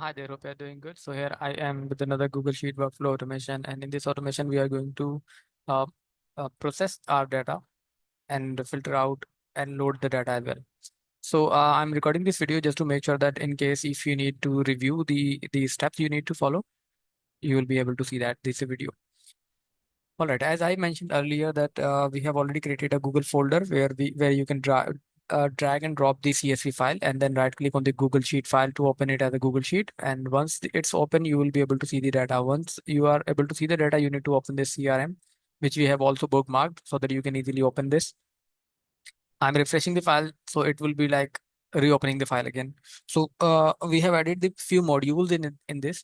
Hi there, hope you're doing good. So here I am with another Google Sheet workflow automation, and in this automation we are going to uh, process our data and filter out and load the data as well. So I'm recording this video just to make sure that in case if you need to review the steps you need to follow, you will be able to see that this video. All right, as I mentioned earlier that we have already created a Google folder where you can drag and drop the CSV file and then right click on the Google Sheet file to open it as a Google Sheet. And once it's open, you will be able to see the data. Once you are able to see the data, you need to open this CRM, which we have also bookmarked so that you can easily open this. I'm refreshing the file, so it will be like reopening the file again. So we have added the few modules in this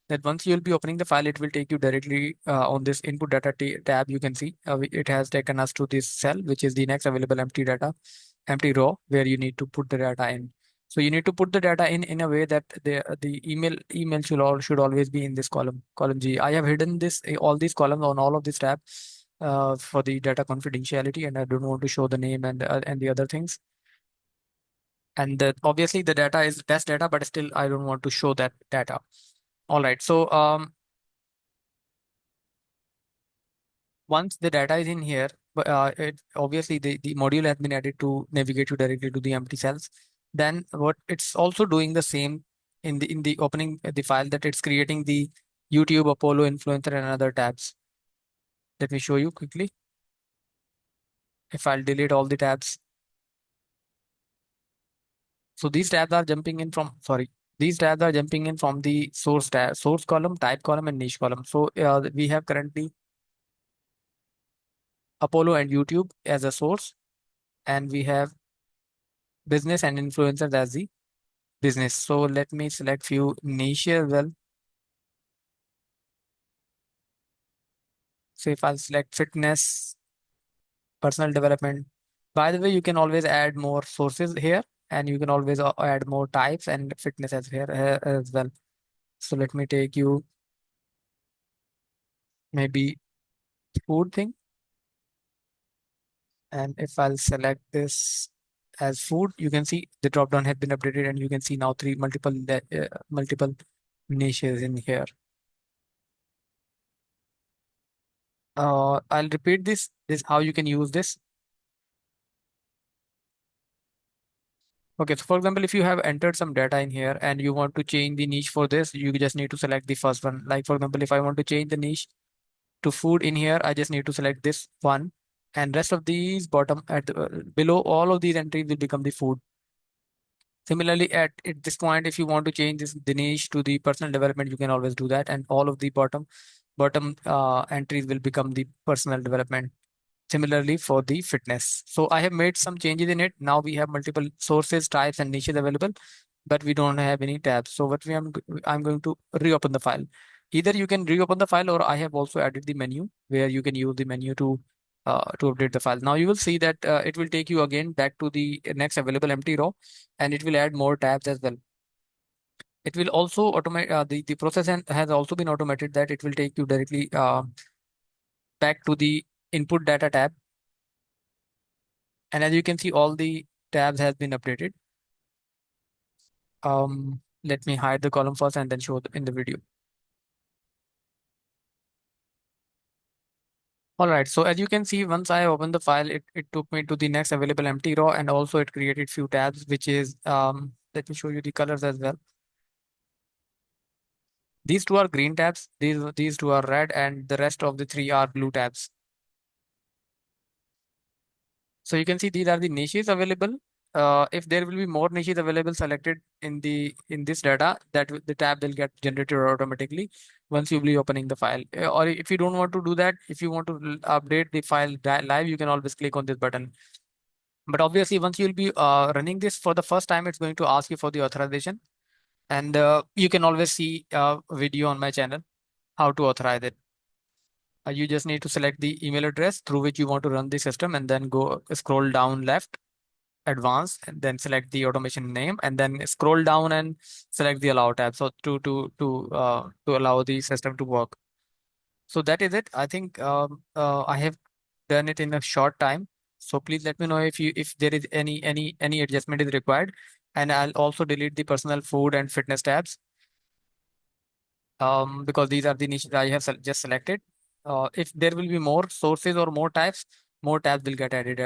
that once you'll be opening the file, it will take you directly on this input data tab. You can see it has taken us to this cell, which is the next available empty data, empty row where you need to put the data in. So you need to put the data in a way that the email should always be in this column G. I have hidden this all these columns on all of these tabs for the data confidentiality, and I don't want to show the name and the other things. And obviously the data is test data, but still I don't want to show that data. All right, so once the data is in here, it obviously the module has been added to navigate you directly to the empty cells. Then what it's also doing the same in the opening the file that it's creating the YouTube, Apollo, Influencer, and other tabs. Let me show you quickly. If I'll delete all the tabs, so these tabs are jumping in from these tabs are jumping in from the source tab, source column, type column, and niche column. So we have currently Apollo and YouTube as a source, and we have business and influencers as the business. So let me select few niche as well. So if I'll select fitness, personal development. By the way, you can always add more sources here, and you can always add more types and fitness as here as well. So let me take you maybe food thing. And if I'll select this as food, you can see the drop down has been updated, and you can see now three multiple niches in here. I'll repeat this. This how you can use this. Okay, so for example, if you have entered some data in here and you want to change the niche for this, you just need to select the first one. Like for example, if I want to change the niche to food in here, I just need to select this one, and rest of these bottom below all of these entries will become the food. Similarly, at this point, if you want to change the niche to the personal development, you can always do that, and all of the bottom entries will become the personal development. Similarly for the fitness. So I have made some changes in it. Now we have multiple sources, types, and niches available, but we don't have any tabs. So I'm going to reopen the file. Either you can reopen the file, or I have also added the menu where you can use the menu to update the file. Now you will see that it will take you again back to the next available empty row, and it will add more tabs as well. It will also automate the process and has also been automated that it will take you directly back to the input data tab. And as you can see, all the tabs has been updated. Let me hide the column first and then show in the video. All right, so as you can see, once I opened the file, it took me to the next available empty row, and also it created few tabs, which is, let me show you the colors as well. These two are green tabs, these two are red, and the rest of the three are blue tabs. So you can see these are the niches available. If there will be more niches available selected in this data, the tab will get generated automatically once you will be opening the file. Or if you don't want to do that, if you want to update the file live, you can always click on this button. But obviously, once you'll be running this for the first time, it's going to ask you for the authorization, and you can always see a video on my channel how to authorize it. You just need to select the email address through which you want to run the system, and then go scroll down left, advanced, and then select the automation name, and then scroll down and select the allow tab. So to allow the system to work. So that is it. I think I have done it in a short time. So please let me know if there is any adjustment is required, and I'll also delete the personal, food, and fitness tabs. because these are the niches I have just selected. If there will be more sources or more tabs will get added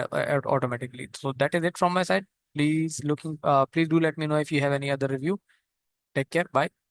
automatically. So that is it from my side. Please do let me know if you have any other review. Take care. Bye.